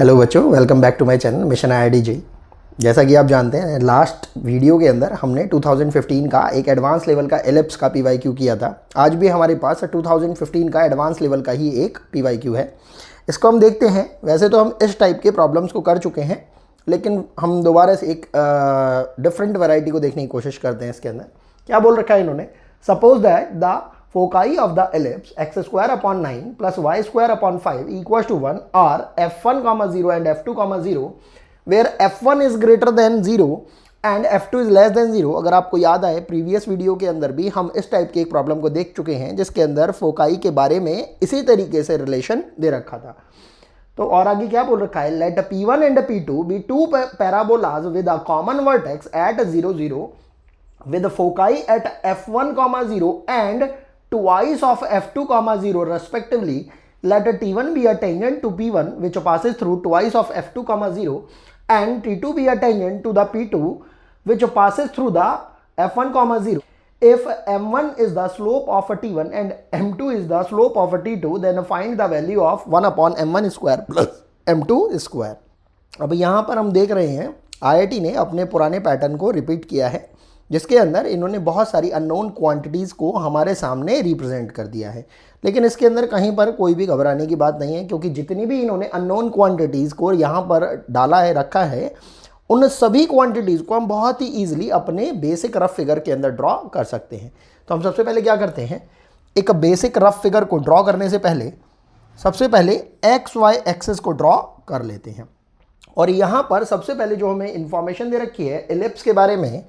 Hello बच्चों, welcome back to my channel mission IIT-JEE। जैसा कि आप जानते हैं, लास्ट वीडियो के अंदर हमने 2015 का एक एडवांस लेवल का एलिप्स का PYQ किया था। आज भी हमारे पास 2015 का एडवांस लेवल का ही एक PYQ है। इसको हम देखते हैं। वैसे तो हम इस टाइप के प्रॉब्लम्स को कर चुके हैं, लेकिन हम दोबारा से एक डिफरेंट वैरायटी को देखने की कोशिश करते हैं। इसके अंदर क्या बोल रखा है इन्होंने, suppose that the foci of the ellipse x square upon 9 plus y square upon 5 equals to 1 are f1 comma 0 and f2 comma 0 where f1 is greater than 0 and f2 is less than 0। अगर आपको याद आए, previous video के अंदर भी हम इस type के एक प्रॉब्लम को देख चुके हैं जिसके अंदर फोकाई के बारे में इसी तरीके से रिलेशन दे रखा था। तो और आगे क्या बोल रखा है, late p1 and p2 be two parabolas with a common vertex at 0 0 with foci at f1 comma 0 and twice of f2 comma 0 respectively. Let t1 be a tangent to p1 which passes through twice of f2 comma 0 and t2 be a tangent to the p2 which passes through the f1 comma 0. If m1 is the slope of a t1 and m2 is the slope of a t2, then find the value of 1 upon m1 square plus m2 square। अब यहाँ पर हम देख रहे हैं IIT ने अपने पुराने पैटर्न को रिपीट किया है, जिसके अंदर इन्होंने बहुत सारी अननोन क्वांटिटीज़ को हमारे सामने रिप्रेजेंट कर दिया है। लेकिन इसके अंदर कहीं पर कोई भी घबराने की बात नहीं है, क्योंकि जितनी भी इन्होंने अननोन क्वांटिटीज़ को यहाँ पर डाला है, रखा है, उन सभी क्वांटिटीज़ को हम बहुत ही ईजिली अपने बेसिक रफ फिगर के अंदर ड्रॉ कर सकते हैं। तो हम सबसे पहले क्या करते हैं, एक बेसिक रफ फिगर को ड्रॉ करने से पहले सबसे पहले एक्स वाई एक्सेस को ड्रॉ कर लेते हैं। और यहाँ पर सबसे पहले जो हमें इंफॉर्मेशन दे रखी है एलिप्स के बारे में,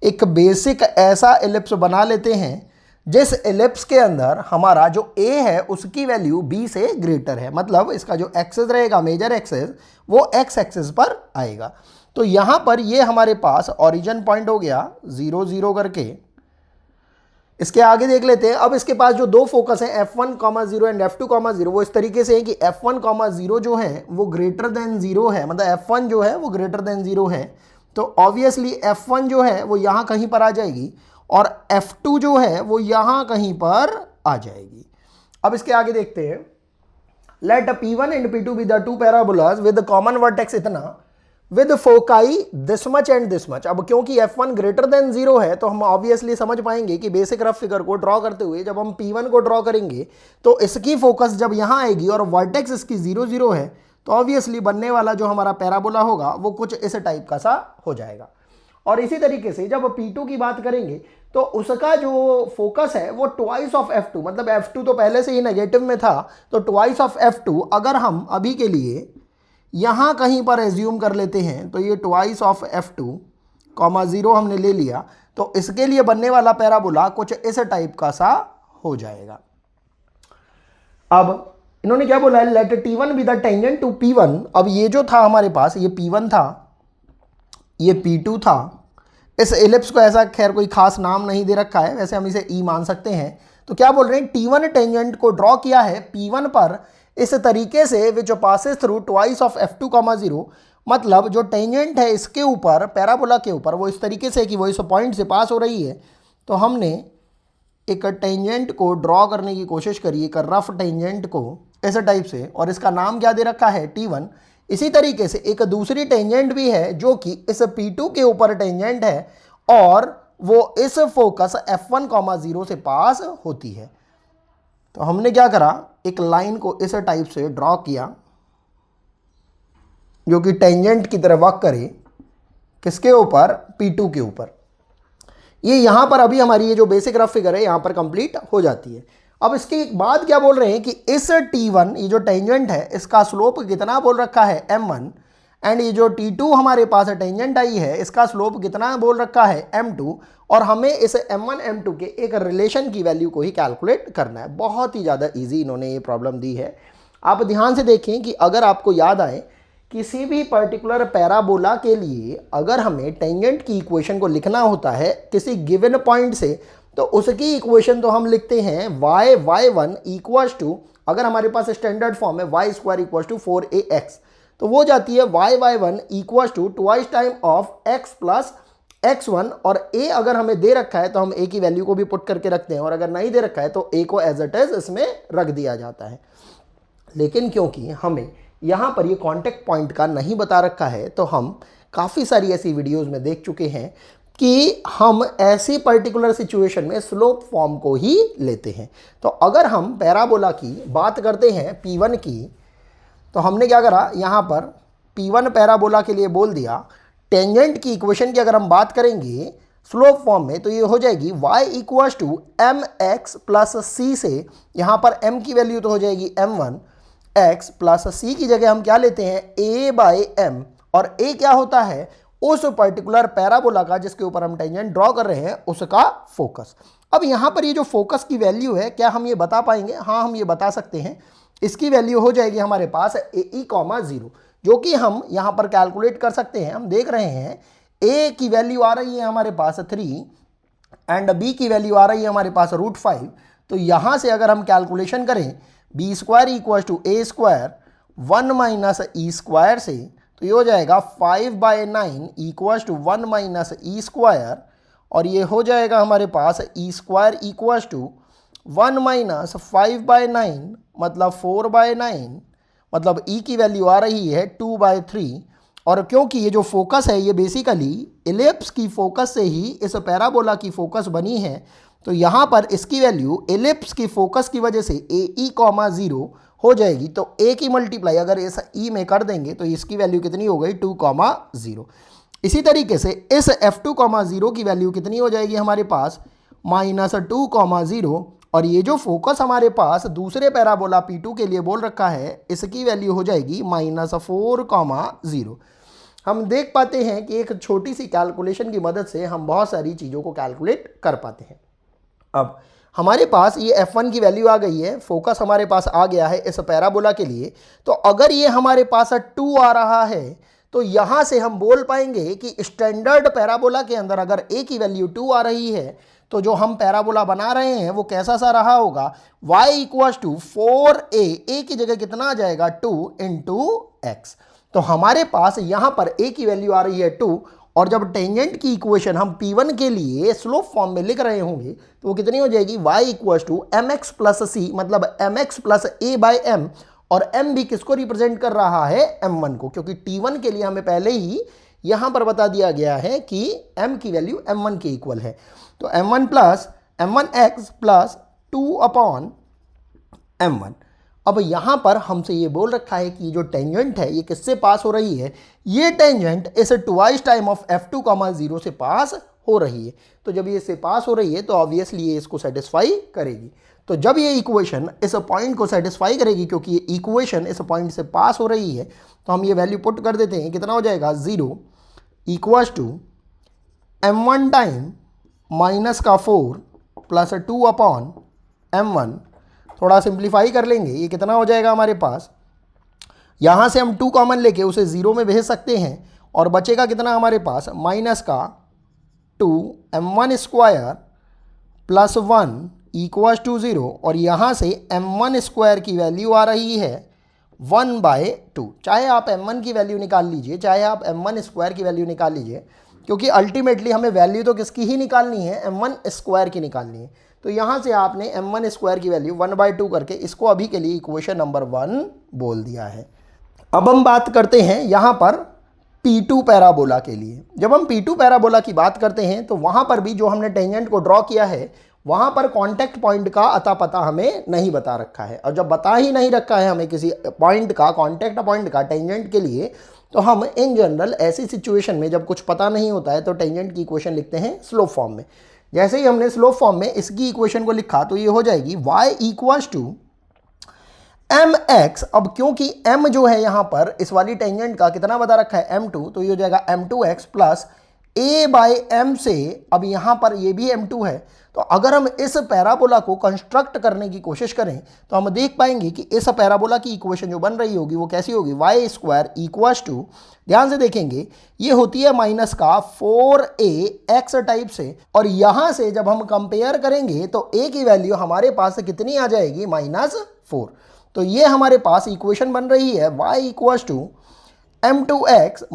एक बेसिक ऐसा एलिप्स बना लेते हैं जिस एलिप्स के अंदर हमारा जो a है उसकी वैल्यू b से ग्रेटर है। मतलब इसका जो एक्सेस रहेगा, मेजर एक्सेस, वो x एक्सेस पर आएगा। तो यहाँ पर ये हमारे पास ओरिजिन पॉइंट हो गया 0 0 करके। इसके आगे देख लेते हैं। अब इसके पास जो दो फोकस हैं f1, 0 एंड f2, 0, वो इस तरीके से है कि f1, 0 जो है वो ग्रेटर देन 0 है। मतलब f1 जो है वो ग्रेटर देन 0 है, तो ऑब्वियसली f1 जो है वो यहाँ कहीं पर आ जाएगी और f2 जो है वो यहाँ कहीं पर आ जाएगी। अब इसके आगे देखते हैं, let p1 and p2 be the two parabolas with common vertex इतना with foci this much and this much. अब क्योंकि f1 ग्रेटर देन 0 है, तो हम ऑब्वियसली समझ पाएंगे कि बेसिक रफ फिगर को ड्रॉ करते हुए जब हम p1 को ड्रॉ करेंगे तो इसकी फोकस जब यहाँ आएगी और वर्टेक्स इसकी 0 0 है, तो ऑब्वियसली बनने वाला जो हमारा पैराबोला होगा वो कुछ इस टाइप का सा हो जाएगा। और इसी तरीके से जब p2 की बात करेंगे तो उसका जो फोकस है वो ट्वाइस ऑफ f2, मतलब f2 तो पहले से ही नेगेटिव में था, तो ट्वाइस ऑफ f2 अगर हम अभी के लिए यहाँ कहीं पर एज्यूम कर लेते हैं, तो ये ट्वाइस ऑफ f2, 0 हमने ले लिया, तो इसके लिए बनने वाला पैराबोला कुछ इस टाइप का सा हो जाएगा। अब इन्होंने क्या बोला है, let t1 be the tangent to p1। अब ये जो था हमारे पास, ये p1 था, ये p2 था। इस एलिप्स को ऐसा खैर कोई खास नाम नहीं दे रखा है, वैसे हम इसे e मान सकते हैं। तो क्या बोल रहे हैं, t1 टेंजेंट को ड्रॉ किया है p1 पर इस तरीके से विच passes through twice of f2, 0। मतलब जो टेंजेंट है इसके ऊपर, पैराबोला के ऊपर, वो इस तरीके से कि वो इस पॉइंट से पास हो रही है। तो हमने एक टेंजेंट को ड्रॉ करने की कोशिश करी, एक रफ टेंजेंट को इस टाइप से, और इसका नाम क्या दे रखा है, t1। इसी तरीके से एक दूसरी टेंजेंट भी है जो कि इस p2 के ऊपर टेंजेंट है और वो इस फोकस f1, 0 से पास होती है। तो हमने क्या करा, एक लाइन को इस टाइप से ड्रॉ किया जो कि टेंजेंट की तरह वर्क करे, किसके ऊपर, p2 के ऊपर। ये यहाँ पर अभी हमारी ये जो बेसिक रफ फिगर है यहाँ पर कंप्लीट हो जाती है। अब इसके बाद क्या बोल रहे हैं कि इस t1, ये जो टेंजेंट है, इसका स्लोप कितना बोल रखा है, m1, एंड ये जो t2 हमारे पास टेंजेंट आई है, इसका स्लोप कितना बोल रखा है, m2। और हमें इस m1 m2 के एक रिलेशन की वैल्यू को ही कैलकुलेट करना है। बहुत ही ज़्यादा इजी इन्होंने ये प्रॉब्लम दी है। आप ध्यान से देखें कि अगर आपको याद आए, किसी भी पर्टिकुलर पैराबोला के लिए अगर हमें टेंजेंट की इक्वेशन को लिखना होता है किसी गिवन पॉइंट से, तो उसकी इक्वेशन तो हम लिखते हैं y1 इक्वल्स टू, अगर हमारे पास स्टैंडर्ड फॉर्म है y square equals to 4ax, तो वो जाती है y1 equals to twice time of x plus x1। और a अगर हमें दे रखा है तो हम a की वैल्यू को भी पुट करके रखते हैं, और अगर नहीं दे रखा है तो a को एज इट इज इसमें रख दिया जाता है। लेकिन क्योंकि हमें यहाँ पर ये कॉन्टेक्ट पॉइंट का नहीं बता रखा है, तो हम काफ़ी सारी ऐसी वीडियोज़ में देख चुके हैं कि हम ऐसी पर्टिकुलर सिचुएशन में स्लोप फॉर्म को ही लेते हैं। तो अगर हम पैराबोला की बात करते हैं P1 की, तो हमने क्या करा, यहाँ पर P1 पैराबोला के लिए बोल दिया। टेंजेंट की इक्वेशन की अगर हम बात करेंगे स्लोप फॉर्म में, तो ये हो जाएगी y equals to m x plus c से, यहाँ पर m की वैल्यू तो हो जाएगी m1 x प्लस सी की जगह हम क्या लेते हैं a बाई एम, और a क्या होता है उस पर्टिकुलर पैराबोला का जिसके ऊपर हम टेंजेंट ड्रॉ कर रहे हैं उसका फोकस। अब यहाँ पर ये जो फोकस की वैल्यू है, क्या हम ये बता पाएंगे? हाँ, हम ये बता सकते हैं। इसकी वैल्यू हो जाएगी हमारे पास AE,0, जो कि हम यहाँ पर कैलकुलेट कर सकते हैं। हम देख रहे हैं A की वैल्यू आ रही है हमारे पास 3 एंड B की वैल्यू आ रही है हमारे पास √5। तो यहाँ से अगर हम कैलकुलेशन करें B² = A² 1 माइनस E² से, तो ये हो जाएगा 5/9 = 1 माइनस E², और ये हो जाएगा हमारे पास E² = 1 माइनस 5/9 मतलब 4/9, मतलब E की वैल्यू आ रही है 2/3। और क्योंकि ये जो फोकस है ये बेसिकली एलिप्स की फोकस से ही इस पैराबोला की फोकस बनी है, तो यहाँ पर इसकी वैल्यू एलिप्स की फोकस की वजह से AE,0 हो जाएगी। तो A की मल्टीप्लाई अगर इस E में कर देंगे तो इसकी वैल्यू कितनी हो गई 2,0। इसी तरीके से इस F2,0 की वैल्यू कितनी हो जाएगी हमारे पास -2,0, और ये जो फोकस हमारे पास दूसरे पैराबोला P2 के लिए बोल रखा है इसकी वैल्यू हो जाएगी -4,0। हम देख पाते हैं कि एक छोटी सी कैलकुलेशन की मदद से हम बहुत सारी चीज़ों को कैलकुलेट कर पाते हैं। अब हमारे पास ये F1 की वैल्यू आ गई है, फोकस हमारे पास आ गया है इस पैराबोला के लिए। तो अगर ये हमारे पास 2 आ रहा है, तो यहाँ से हम बोल पाएंगे कि स्टैंडर्ड पैराबोला के अंदर अगर A की वैल्यू 2 आ रही है, तो जो हम पैराबोला बना रहे हैं वो कैसा सा रहा होगा, y = 4a, a की जगह कितना आ जाएगा 2 × x। तो हमारे पास यहाँ पर a की वैल्यू आ रही है 2, और जब टेंजेंट की इक्वेशन हम P1 के लिए स्लोप फॉर्म में लिख रहे होंगे तो वो कितनी हो जाएगी, y = mx प्लस c, मतलब mx प्लस a/m, और m भी किसको रिप्रेजेंट कर रहा है m1 को, क्योंकि T1 के लिए हमें पहले ही यहाँ पर बता दिया गया है कि m की वैल्यू m1 के इक्वल है। तो m1 plus m1x plus 2/m1। अब यहाँ पर हमसे ये बोल रखा है कि जो टेंजेंट है ये किससे पास हो रही है, ये टेंजेंट इस ट्वाइस टाइम ऑफ F2,0 से पास हो रही है। तो जब ये इससे पास हो रही है तो ऑब्वियसली ये इसको सेटिस्फाई करेगी। तो जब ये इक्वेशन इस पॉइंट को सेटिस्फाई करेगी, क्योंकि ये इक्वेशन इस पॉइंट से पास हो रही है, तो हम ये वैल्यू पुट कर देते हैं। कितना हो जाएगा 0 = m1 टाइम -4 प्लस 2/m1। थोड़ा सिंप्लीफाई कर लेंगे, ये कितना हो जाएगा हमारे पास, यहाँ से हम 2 कॉमन लेके उसे 0 में भेज सकते हैं, और बचेगा कितना हमारे पास -2m1² प्लस 1 = 0, और यहाँ से m1² की वैल्यू आ रही है 1/2। चाहे आप m1 की वैल्यू निकाल लीजिए, चाहे आप m1² की वैल्यू निकाल लीजिए, क्योंकि अल्टीमेटली हमें वैल्यू तो किसकी ही निकालनी है, m1² की निकालनी है। तो यहाँ से आपने m1² की वैल्यू 1/2 करके इसको अभी के लिए इक्वेशन नंबर 1 बोल दिया है। अब हम बात करते हैं यहाँ पर P2 पैराबोला के लिए। जब हम P2 पैराबोला की बात करते हैं तो वहाँ पर भी जो हमने टेंजेंट को ड्रॉ किया है वहाँ पर कॉन्टैक्ट पॉइंट का अता पता हमें नहीं बता रखा है, और जब बता ही नहीं रखा है हमें किसी पॉइंट का, कॉन्टैक्ट पॉइंट का टेंजेंट के लिए, तो हम इन जनरल ऐसी सिचुएशन में जब कुछ पता नहीं होता है तो टेंजेंट की इक्वेशन लिखते हैं स्लोप फॉर्म में। जैसे ही हमने स्लोप फॉर्म में इसकी इक्वेशन को लिखा तो ये हो जाएगी y = mx। अब क्योंकि m जो है यहाँ पर इस वाली टेंजेंट का कितना बता रखा है m2, तो ये हो जाएगा m2x प्लस a/m से, अब यहाँ पर ये भी m2 है। तो अगर हम इस पैराबोला को कंस्ट्रक्ट करने की कोशिश करें तो हम देख पाएंगे कि इस पैराबोला की इक्वेशन जो बन रही होगी वो कैसी होगी, y² = ध्यान से देखेंगे ये होती है -4ax टाइप से, और यहाँ से जब हम कंपेयर करेंगे तो a की वैल्यू हमारे पास कितनी आ जाएगी -4। तो ये हमारे पास इक्वेशन बन रही है y = m2x -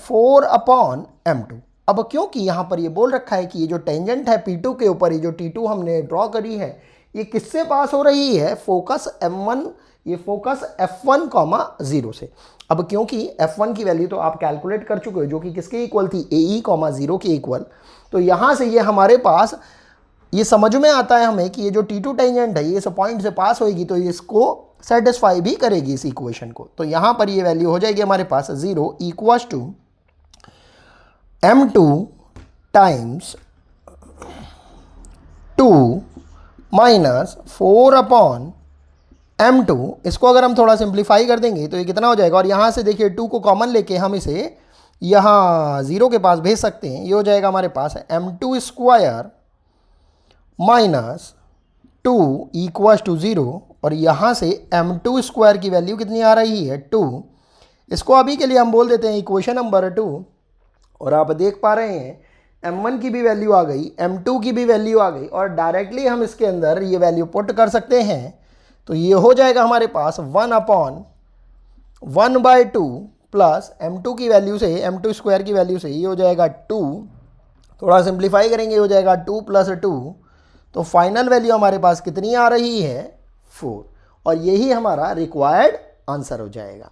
4/m2। अब क्योंकि यहाँ पर ये बोल रखा है कि ये जो टेंजेंट है P2 के ऊपर, ये जो T2 हमने ड्रॉ करी है, ये किससे पास हो रही है, फोकस M1 ये फोकस F1, 0 से। अब क्योंकि F1 की वैल्यू तो आप कैलकुलेट कर चुके हो जो कि किसके इक्वल थी, AE, 0 के इक्वल, तो यहाँ से ये हमारे पास ये समझ में आता है हमें कि ये जो T2 टेंजेंट है ये इस पॉइंट से पास होएगी तो ये इसको सेटिस्फाई भी करेगी इस इक्वेशन को। तो यहाँ पर ये वैल्यू हो जाएगी हमारे पास 0 equals to M2 times 2 minus 4 upon M2। इसको अगर हम थोड़ा सिंप्लीफाई कर देंगे तो ये कितना हो जाएगा, और यहाँ से देखिए 2 को कॉमन लेके हम इसे यहाँ 0 के पास भेज सकते हैं। ये हो जाएगा हमारे पास M2 square minus 2 equals to 0, और यहाँ से M2 स्क्वायर की वैल्यू कितनी आ रही है, 2। इसको अभी के लिए हम बोल देते हैं इक्वेशन नंबर 2। और आप देख पा रहे हैं M1 की भी वैल्यू आ गई, M2 की भी वैल्यू आ गई, और डायरेक्टली हम इसके अंदर ये वैल्यू पुट कर सकते हैं। तो ये हो जाएगा हमारे पास 1/1/2 प्लस M2 की वैल्यू से, M2 स्क्वायर की वैल्यू से ये हो जाएगा 2। थोड़ा सिंप्लीफाई करेंगे हो जाएगा 2 + 2, तो फाइनल वैल्यू हमारे पास कितनी आ रही है, 4। और यही हमारा रिक्वायर्ड आंसर हो जाएगा।